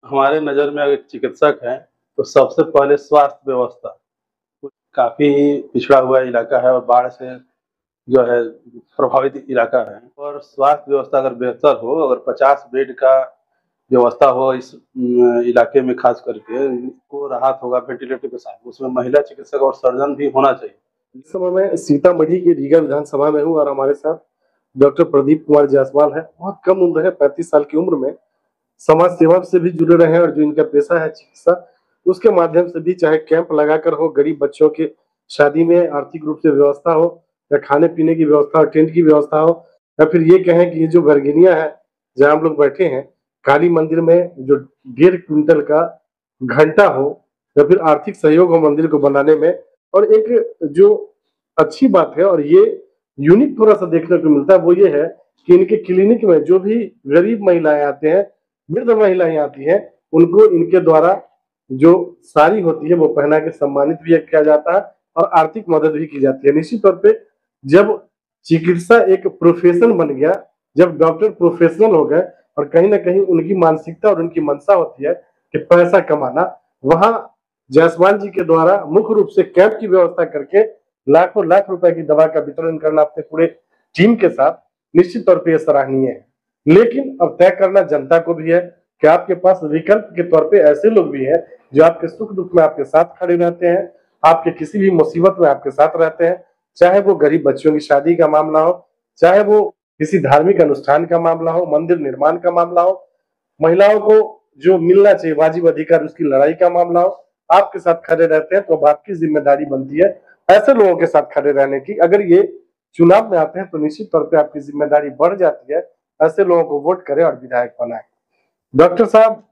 हमारे नज़र में अगर चिकित्सक हैं, तो सबसे पहले स्वास्थ्य व्यवस्था, काफ़ी पिछड़ा हुआ इलाका है और बाढ़ से जो है प्रभावित इलाका है और स्वास्थ्य व्यवस्था अगर बेहतर हो, अगर 50 बेड का व्यवस्था हो इस इलाके में ख़ास करके, को राहत होगा वेंटिलेटर के साथ। उसमें महिला चिकित्सक और सर्जन भी होना चाहिए। इस समय मैं सीतामढ़ी के रीगा विधानसभा में हूँ और हमारे साथ डॉक्टर प्रदीप कुमार जायसवाल है। बहुत कम उम्र है, 35 साल की उम्र में समाज सेवा से भी जुड़े रहे हैं और जो इनका पेशा है चिकित्सा, उसके माध्यम से भी चाहे कैंप लगाकर हो, गरीब बच्चों के शादी में आर्थिक रूप से व्यवस्था हो या खाने पीने की व्यवस्था हो, टेंट की व्यवस्था हो, या फिर ये कहें कि ये जो गर्गिनिया है जहाँ हम लोग बैठे हैं, काली मंदिर में जो 1.5 क्विंटल का घंटा हो या फिर आर्थिक सहयोग हो मंदिर को बनाने में। और एक जो अच्छी बात है और ये यूनिक थोड़ा सा देखने को मिलता है वो ये है कि इनके क्लिनिक में जो भी गरीब महिलाएं आते हैं, वृद्ध महिलाएं आती हैं, उनको इनके द्वारा जो साड़ी होती है वो पहना के सम्मानित भी किया जाता है और आर्थिक मदद भी की जाती है। निश्चित तौर पे जब चिकित्सा एक प्रोफेशन बन गया, जब डॉक्टर प्रोफेशनल हो गए और कहीं ना कहीं उनकी मानसिकता और उनकी मंशा होती है कि पैसा कमाना, वहां जायसवाल जी के द्वारा मुख्य रूप से कैंप की व्यवस्था करके लाखों लाख रुपए की दवा का वितरण करना अपने पूरे टीम के साथ निश्चित तौर पे सराहनीय है। लेकिन अब तय करना जनता को भी है कि आपके पास विकल्प के तौर पे ऐसे लोग भी हैं जो आपके सुख दुख में आपके साथ खड़े रहते हैं, आपके किसी भी मुसीबत में आपके साथ रहते हैं, चाहे वो गरीब बच्चों की शादी का मामला हो, चाहे वो किसी धार्मिक अनुष्ठान का मामला हो, मंदिर निर्माण का मामला हो, महिलाओं को जो मिलना चाहिए वाजिब अधिकार उसकी लड़ाई का मामला हो, आपके साथ खड़े रहते हैं। तो अब आपकी जिम्मेदारी बनती है ऐसे लोगों के साथ खड़े रहने की। अगर ये चुनाव में आते हैं तो निश्चित तौर पे आपकी जिम्मेदारी बढ़ जाती है, ऐसे लोगों को वोट करें और विधायक बनाए। डॉक्टर साहब,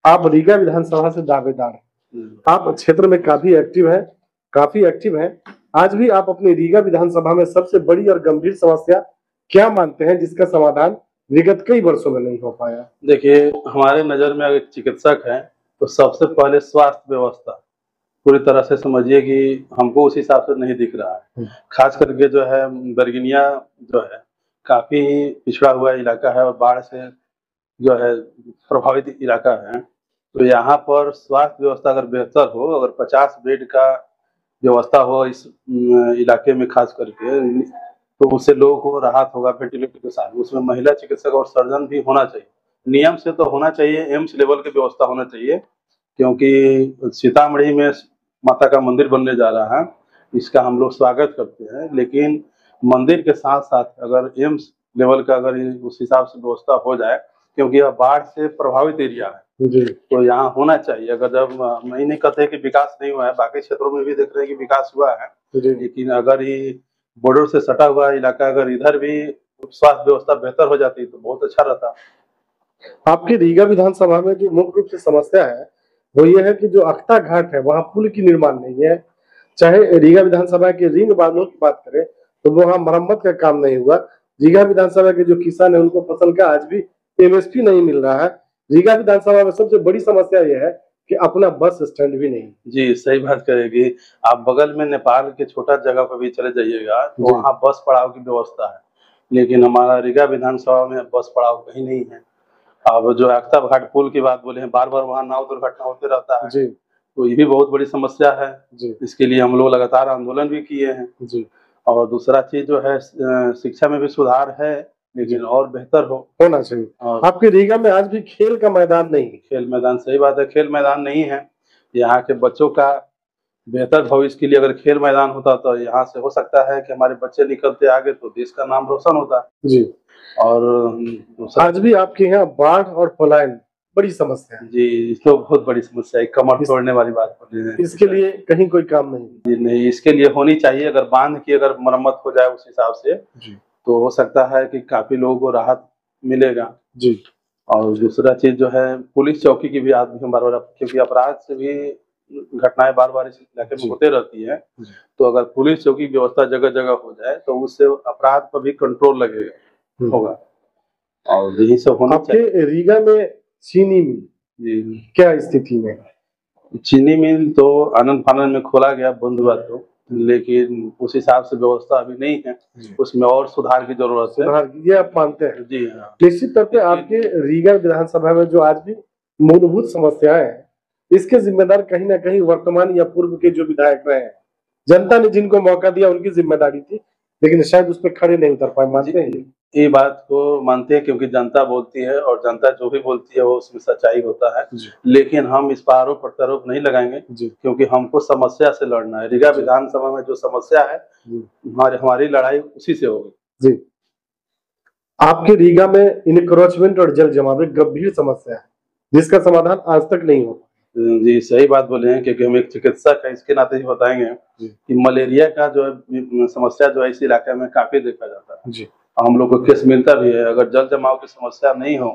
आप रीगा विधानसभा से दावेदार हैं, आप क्षेत्र में काफी एक्टिव हैं। आज भी आप अपनी रीगा विधानसभा में सबसे बड़ी और गंभीर समस्या क्या मानते हैं जिसका समाधान विगत कई वर्षों में नहीं हो पाया? देखिए, हमारे नज़र में अगर चिकित्सक हैं, तो सबसे पहले स्वास्थ्य व्यवस्था पूरी तरह से समझिए कि हमको उस हिसाब से नहीं दिख रहा है। ख़ास करके जो है बरगिनिया जो है, काफ़ी पिछड़ा हुआ इलाका है और बाढ़ से जो है प्रभावित इलाका है। तो यहाँ पर स्वास्थ्य व्यवस्था अगर बेहतर हो, अगर 50 बेड का व्यवस्था हो इस इलाके में ख़ास करके, तो उससे लोगों को राहत होगा वेंटिलेटर के साथ। उसमें महिला चिकित्सक और सर्जन भी होना चाहिए। नियम से तो होना चाहिए, एम्स लेवल की व्यवस्था होना चाहिए, क्योंकि सीतामढ़ी में माता का मंदिर बनने जा रहा है, इसका हम लोग स्वागत करते हैं। लेकिन मंदिर के साथ-साथ अगर एम्स लेवल का अगर उस हिसाब से व्यवस्था हो जाए, क्योंकि यह बाढ़ से प्रभावित एरिया है, जी, तो यहाँ होना चाहिए। अगर जब हम ये नहीं कहते कि विकास नहीं हुआ है, बाकी क्षेत्रों में भी देख रहे हैं कि विकास हुआ है, जी। लेकिन अगर ये बॉर्डर से सटा हुआ इलाका अगर इधर भी स्वास्थ्य व्यवस्था बेहतर हो जाती तो बहुत अच्छा रहता। आपके रीगा विधानसभा में जो मुख्य रूप से समस्या है वो ये है कि जो अख्ता घाट है वहाँ पुल की निर्माण नहीं है। चाहे रीगा विधानसभा के रिंग बांधों की बात करें तो वहाँ मरम्मत का काम नहीं हुआ। रीगा विधानसभा के जो किसान है उनको फसल का आज भी एमएसपी नहीं मिल रहा है। रीगा विधानसभा में सबसे बड़ी समस्या यह है कि अपना बस स्टैंड भी नहीं। जी, सही बात करेगी। आप बगल में नेपाल के छोटा जगह पर भी चले जाइएगा, तो वहाँ बस पड़ाव की व्यवस्था है, लेकिन हमारा रीगा विधानसभा में बस पड़ाव कहीं नहीं है। अब जो अख्ता घाट पुल की बात बोले हैं, बार-बार वहाँ नाव दुर्घटना होते रहता है, जी, तो ये भी बहुत बड़ी समस्या है। जी, इसके लिए हम लोग लगातार आंदोलन भी किए हैं। जी, और दूसरा चीज़ जो है शिक्षा में भी सुधार है, लेकिन और बेहतर होना चाहिए। और आपके रीगा में आज भी खेल का मैदान नहीं है। खेल मैदान, सही बात है, खेल मैदान नहीं है। यहाँ के बच्चों का बेहतर भविष्य के लिए अगर खेल मैदान होता तो यहाँ से हो सकता है कि हमारे बच्चे निकलते आगे तो देश का नाम रोशन होता। जी, और दूसरा आज भी आपके यहाँ बाढ़ और पलायन बड़ी समस्या है। जी, तो बहुत बड़ी समस्या है, कमर तोड़ने वाली बात बोल रहे हैं। इसके लिए कहीं कोई काम नहीं। जी नहीं, इसके लिए होनी चाहिए। अगर बांध की अगर मरम्मत हो जाए उस हिसाब से, जी, तो हो सकता है कि काफ़ी लोगों को राहत मिलेगा। जी, और दूसरा चीज़ जो है पुलिस चौकी की भी आज भी हम बार-बार, क्योंकि अपराध से भी घटनाएँ बार-बार इस इलाके में होते रहती हैं, तो अगर पुलिस चौकी की व्यवस्था जगह-जगह हो जाए तो उससे अपराध पर भी कंट्रोल लगेगा होगा और यही सब होना चाहिए। आपके रीगा में चीनी मिल जी, क्या स्थिति में है? चीनी मिल तो आनन-फानन में खोला गया, बंद हुआ तो, लेकिन उस हिसाब से व्यवस्था अभी नहीं है, उसमें और सुधार की ज़रूरत है। सुधार ये आप मानते हैं? जी हाँ। निश्चित तौर पे आपके रीगा विधानसभा में जो आज भी मूलभूत समस्याएं हैं, इसके जिम्मेदार कहीं ना कहीं वर्तमान या पूर्व के जो विधायक रहे हैं। जनता ने जिनको मौका दिया उनकी जिम्मेदारी थी, लेकिन शायद उस पर खड़े नहीं उतर पाए। मानते हैं ये बात को मानते हैं, क्योंकि जनता बोलती है और जनता जो भी बोलती है वो उसमें सच्चाई होता है। लेकिन हम इस पर आरोप प्रत्यारोप नहीं लगाएंगे, क्योंकि हमको समस्या से लड़ना है। रीगा विधानसभा में जो समस्या है हमारी लड़ाई उसी से होगी। जी, आपके रीगा में इनक्रोचमेंट और जल जमाव एक गंभीर समस्या है जिसका समाधान आज तक नहीं हो। जी सही बात बोले हैं, क्योंकि हम एक चिकित्सक है, इसके नाते ही बताएंगे कि मलेरिया का जो है समस्या जो है इस इलाके में काफी देखा जाता है जी। हम लोग को केस मिलता भी है। अगर जल जमाव की समस्या नहीं हो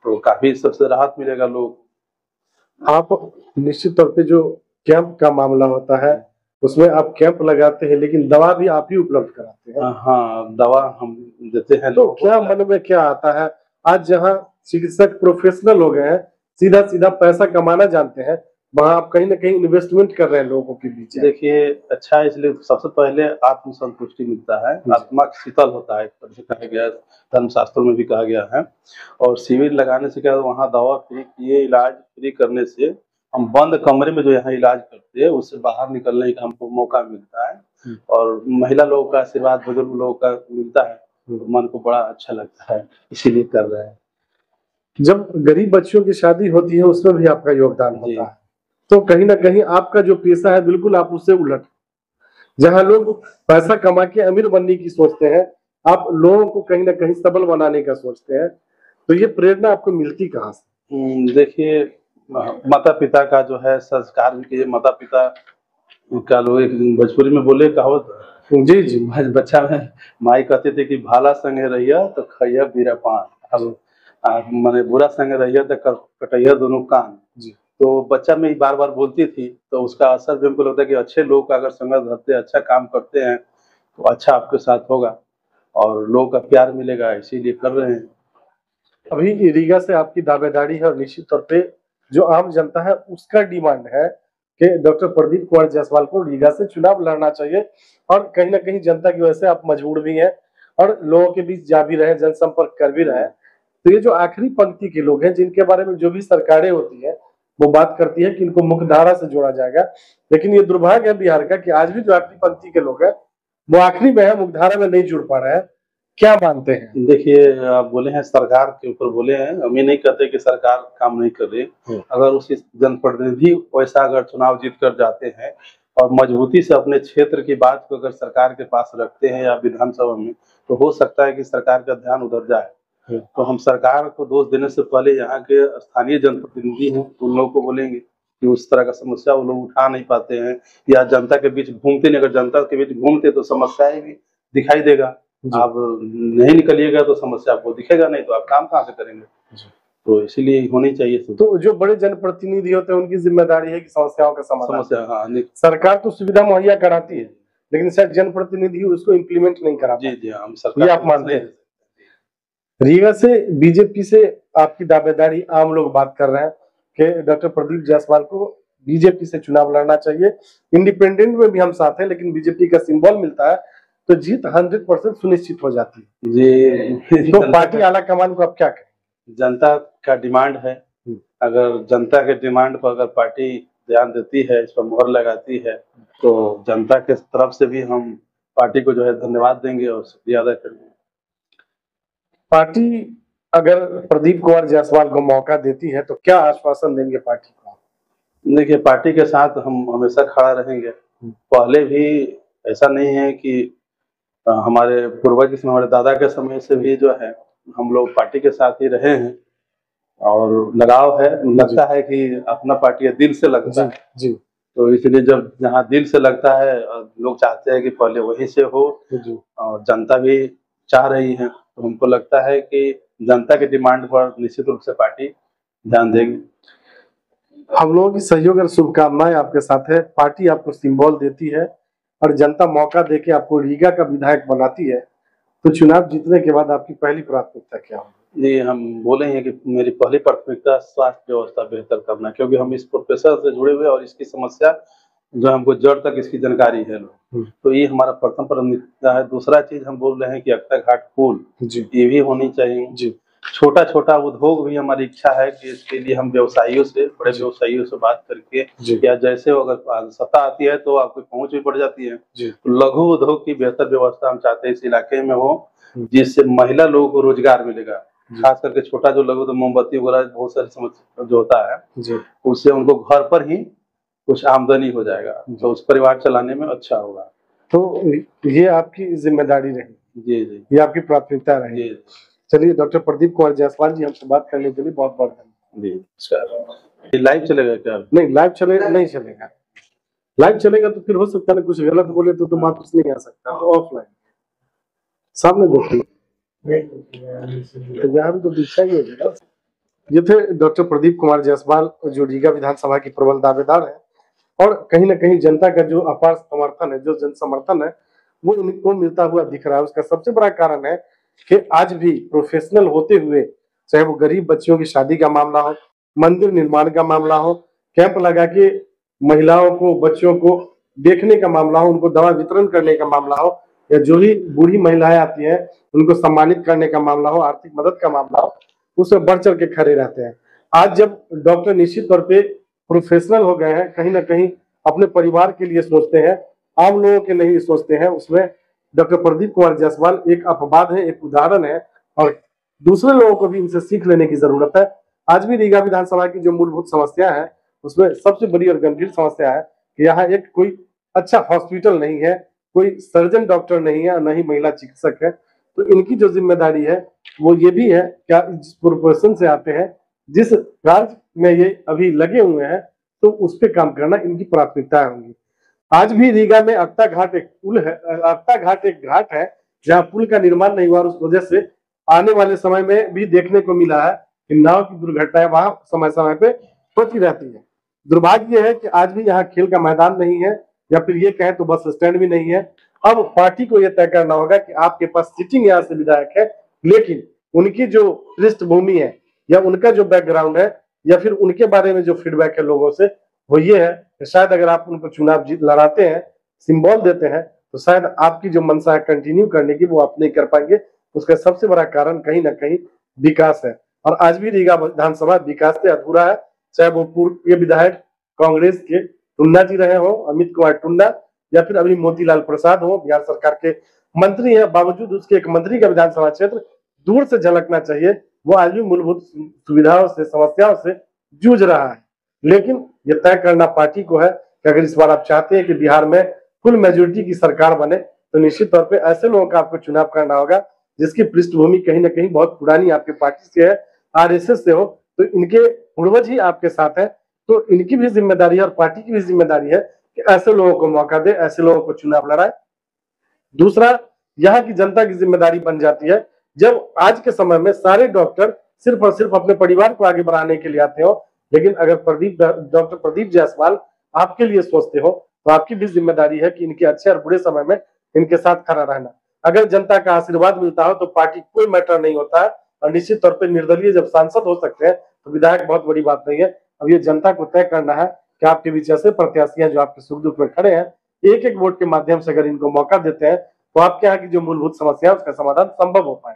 तो काफी सबसे राहत मिलेगा लोग। आप निश्चित तौर पे जो कैंप का मामला होता है उसमें आप कैंप लगाते हैं, लेकिन दवा भी आप ही उपलब्ध कराते हैं। हाँ, दवा हम देते हैं। तो क्या मन में क्या आता है, आज जहाँ चिकित्सक प्रोफेशनल हो गए हैं, सीधा सीधा पैसा कमाना जानते हैं, वहाँ आप कहीं ना कहीं इन्वेस्टमेंट कर रहे हैं लोगों के बीच। देखिए अच्छा, इसलिए सबसे पहले आत्मसंतुष्टि मिलता है, आत्मा शीतल होता है, कहा गया धर्मशास्त्रों में भी कहा गया है। और शिविर लगाने से क्या, वहाँ दवा फ्री, ये इलाज फ्री करने से हम बंद कमरे में जो यहाँ इलाज करते हैं उससे बाहर निकलने का हमको मौका मिलता है। और महिला लोगों का आशीर्वाद, बुजुर्ग लोगों का मिलता है, तो मन को बड़ा अच्छा लगता है, इसीलिए कर रहे हैं। जब गरीब बच्चों की शादी होती है उसमें भी आपका योगदान होता है, तो कहीं ना कहीं आपका जो पेशा है बिल्कुल आप उससे उलट। जहां लोग पैसा कमा के अमीर बनने की सोचते हैं, आप लोगों को कहीं ना कहीं सबल बनाने का सोचते हैं। तो ये प्रेरणा आपको मिलती कहाँ से? देखिए, माता पिता का जो है संस्कार भी, माता पिता का लोग भोजपुरी में बोले कहावत जी जी, बच्चा में माई कहते थे कि भाला संगे रहिया तो खैया बीरा पान, अब मैंने बुरा संगे रहिया तो कटैया दोनों कान जी। तो बच्चा में बार बार बोलती थी, तो उसका असर भी हमको लगता है कि अच्छे लोग का अगर संगत धरते, अच्छा काम करते हैं तो अच्छा आपके साथ होगा और लोगों का प्यार मिलेगा, इसीलिए कर रहे हैं। अभी रीगा से आपकी दावेदारी है और निश्चित तौर पे जो आम जनता है उसका डिमांड है कि डॉक्टर प्रदीप कुमार जायसवाल को रीगा से चुनाव लड़ना चाहिए। और कहीं ना कहीं जनता की वजह से आप मजबूर भी हैं और लोगों के बीच जा भी रहे, जनसंपर्क कर भी रहे। तो ये जो आखिरी पंक्ति के लोग हैं जिनके बारे में जो भी सरकारें होती है वो बात करती है कि इनको मुख्यधारा से जोड़ा जाएगा, लेकिन ये दुर्भाग्य है बिहार का कि आज भी जो आखिरी पंक्ति के लोग हैं वो आखिरी में है, मुख्यधारा में नहीं जुड़ पा रहे हैं। क्या मानते हैं? देखिए, आप बोले हैं सरकार के ऊपर बोले हैं, हम ये नहीं कहते कि सरकार काम नहीं कर रही। अगर उसी जनप्रतिनिधि वैसा अगर चुनाव जीत कर जाते हैं और मजबूती से अपने क्षेत्र की बात को अगर सरकार के पास रखते हैं या विधानसभा में, तो हो सकता है कि सरकार का ध्यान उधर जाए। तो हम सरकार को दोष देने से पहले यहाँ के स्थानीय जनप्रतिनिधि हैं उन लोगों को बोलेंगे कि उस तरह का समस्या वो लोग उठा नहीं पाते हैं या जनता के बीच घूमते नहीं। अगर जनता के बीच घूमते तो समस्याएं भी दिखाई देगा। आप नहीं निकलिएगा तो समस्या आपको दिखेगा नहीं, तो आप काम कहाँ से करेंगे? तो इसीलिए होनी चाहिए। तो जो बड़े जनप्रतिनिधि होते हैं उनकी जिम्मेदारी है कि समस्याओं का समाधान। सरकार तो सुविधा मुहैया कराती है, लेकिन शायद जनप्रतिनिधि उसको इम्प्लीमेंट नहीं करा। जी जी, हम सरकार, ये आप मानते हैं? रीगा से बीजेपी से आपकी दावेदारी, आम लोग बात कर रहे हैं कि डॉक्टर प्रदीप जायसवाल को बीजेपी से चुनाव लड़ना चाहिए। इंडिपेंडेंट में भी हम साथ हैं, लेकिन बीजेपी का सिंबल मिलता है तो जीत 100% सुनिश्चित हो जाती है जी। तो पार्टी आला कमान को आप क्या कहें? जनता का डिमांड है, अगर जनता के डिमांड पर अगर पार्टी ध्यान देती है, इस पर मोहर लगाती है, तो जनता के तरफ से भी हम पार्टी को जो है धन्यवाद देंगे और शुक्रिया अदा करेंगे। पार्टी अगर प्रदीप कुमार जायसवाल को मौका देती है तो क्या आश्वासन देंगे पार्टी को? देखिए, पार्टी के साथ हम हमेशा खड़ा रहेंगे। पहले भी ऐसा नहीं है कि हमारे पूर्वज, हमारे दादा के समय से भी जो है हम लोग पार्टी के साथ ही रहे हैं और लगाव है। लगता है कि अपना पार्टी दिल से लगता है जी। तो इसलिए जब जहाँ दिल से लगता है, लोग चाहते हैं कि पहले वहीं से हो और जनता भी चाह रही है, तो हमको लगता है कि जनता के डिमांड पर निश्चित रूप से पार्टी ध्यान देगी। हम लोगों की सहयोग और शुभकामनाएं आपके साथ है। पार्टी आपको सिंबल देती है और जनता मौका देके आपको रीगा का विधायक बनाती है, तो चुनाव जीतने के बाद आपकी पहली प्राथमिकता क्या होगी? जी, हम बोले हैं कि मेरी पहली प्राथमिकता स्वास्थ्य व्यवस्था बेहतर करना, क्योंकि हम इस प्रोफेशन से जुड़े हुए और इसकी समस्या जो हमको जड़ तक इसकी जानकारी है, तो ये हमारा प्रथम प्राथमिकता है। दूसरा चीज हम बोल रहे हैं कि अक्ता घाट पुल ये भी होनी चाहिए जी। छोटा छोटा उद्योग भी हमारी इच्छा है कि इसके लिए हम व्यवसायियों से, बड़े व्यवसायियों से बात करके, या जैसे अगर सत्ता आती है तो आपकी पहुंच भी बढ़ जाती है, तो लघु उद्योग की बेहतर व्यवस्था हम चाहते हैं इस इलाके में हो, जिससे महिला लोगों को रोजगार मिलेगा। खास करके छोटा जो लघु, तो मोमबत्ती वगैरह बहुत सारी समस्या जो होता है, उससे उनको घर पर ही कुछ आमदनी हो जाएगा, तो उस परिवार चलाने में अच्छा होगा। तो ये आपकी जिम्मेदारी रही। जी जी, ये आपकी प्राथमिकता रही। चलिए, डॉक्टर प्रदीप कुमार जायसवाल जी, हमसे बात करने के लिए बहुत बहुत धन्यवाद। जी नमस्कार। लाइव चलेगा क्या? नहीं, लाइव नहीं चलेगा। लाइव चलेगा तो फिर हो सकता है कुछ गलत बोले तो वापस नहीं आ सकता, तो ऑफलाइन सामने देखिए, तो यहाँ भी तो दिखा ही होगा। ये थे डॉक्टर प्रदीप कुमार जायसवाल, जो रीगा विधानसभा की प्रबल दावेदार है, और कहीं ना कहीं जनता का जो अपार समर्थन है, जो जन समर्थन है, वो इनको मिलता हुआ दिख रहा है। उसका सबसे बड़ा कारण है कि आज भी प्रोफेशनल होते हुए, चाहे वो गरीब बच्चियों की शादी का मामला हो, मंदिर निर्माण का मामला हो, कैंप लगा के महिलाओं को, बच्चों को देखने का मामला हो, उनको दवा वितरण करने का मामला हो, या जो भी बूढ़ी महिलाएं आती हैं उनको सम्मानित करने का मामला हो, आर्थिक मदद का मामला हो, उसमें बढ़ चढ़ के खड़े रहते हैं। आज जब डॉक्टर निश्चित तौर पे प्रोफेशनल हो गए हैं, कहीं ना कहीं अपने परिवार के लिए सोचते हैं, आम लोगों के नहीं सोचते हैं, उसमें डॉक्टर प्रदीप कुमार जायसवाल एक अपवाद है, एक उदाहरण है, और दूसरे लोगों को भी इनसे सीख लेने की जरूरत है। आज भी रीगा विधानसभा की जो मूलभूत समस्या है, उसमें सबसे बड़ी और गंभीर समस्या है कि यहाँ एक कोई अच्छा हॉस्पिटल नहीं है, कोई सर्जन डॉक्टर नहीं है, न ही महिला चिकित्सक है। तो इनकी जो जिम्मेदारी है वो ये भी है, क्या जिस प्रोफेशन से आते हैं, जिस कार्य में ये अभी लगे हुए हैं, तो उस पर काम करना इनकी प्राथमिकता होंगी। आज भी रीगा में अक्ता घाट एक पुल है, अक्ता घाट एक घाट है जहाँ पुल का निर्माण नहीं हुआ, उस वजह से आने वाले समय में भी देखने को मिला है कि नाव की दुर्घटनाएं वहां समय समय पे होती रहती है। दुर्भाग्य है कि आज भी यहाँ खेल का मैदान नहीं है, या फिर ये कहें तो बस स्टैंड भी नहीं है। अब पार्टी को यह तय करना होगा कि आपके पास सिटिंग यहाँ से विधायक है, लेकिन उनकी जो पृष्ठभूमि है, या उनका जो बैकग्राउंड है, या फिर उनके बारे में जो फीडबैक है लोगों से, वो ये है कि शायद अगर आप उनको चुनाव जीत लड़ाते हैं, सिंबल देते हैं, तो शायद आपकी जो मंशा है कंटिन्यू करने की, वो आप नहीं कर पाएंगे। उसका सबसे बड़ा कारण कहीं ना कहीं विकास है, और आज भी रीगा विधानसभा विकास से अधूरा है। चाहे वो पूर्व के विधायक कांग्रेस के टुन्ना जी रहे हो, अमित कुमार टुन्ना, या फिर अभी मोतीलाल प्रसाद हो, बिहार सरकार के मंत्री है, बावजूद उसके एक मंत्री का विधानसभा क्षेत्र दूर से झलकना चाहिए, वो आज भी मूलभूत सुविधाओं से, समस्याओं से जूझ रहा है। लेकिन ये तय करना पार्टी को है कि अगर इस बार आप चाहते हैं कि बिहार में फुल मेजोरिटी की सरकार बने, तो निश्चित तौर पे ऐसे लोगों का आपको चुनाव करना होगा जिसकी पृष्ठभूमि कहीं ना कहीं बहुत पुरानी आपके पार्टी से है, आरएसएस से हो, तो इनके पूर्वज ही आपके साथ है। तो इनकी भी जिम्मेदारी है और पार्टी की भी जिम्मेदारी है कि ऐसे लोगों को मौका दे, ऐसे लोगों को चुनाव लड़ाए। दूसरा, यहाँ की जनता की जिम्मेदारी बन जाती है, जब आज के समय में सारे डॉक्टर सिर्फ और सिर्फ अपने परिवार को आगे बढ़ाने के लिए आते हो, लेकिन अगर डॉक्टर प्रदीप जायसवाल आपके लिए सोचते हो, तो आपकी भी जिम्मेदारी है कि इनके अच्छे और बुरे समय में इनके साथ खड़ा रहना। अगर जनता का आशीर्वाद मिलता हो तो पार्टी कोई मैटर नहीं होता है, और निश्चित तौर पर निर्दलीय जब सांसद हो सकते हैं तो विधायक बहुत बड़ी बात नहीं है। अब ये जनता को तय करना है कि आपके बीच ऐसे प्रत्याशी हैं जो आपके सुख दुख में खड़े हैं, एक एक वोट के माध्यम से अगर इनको मौका देते हैं तो आपके यहाँ की जो मूलभूत समस्या है उसका समाधान संभव हो पाए।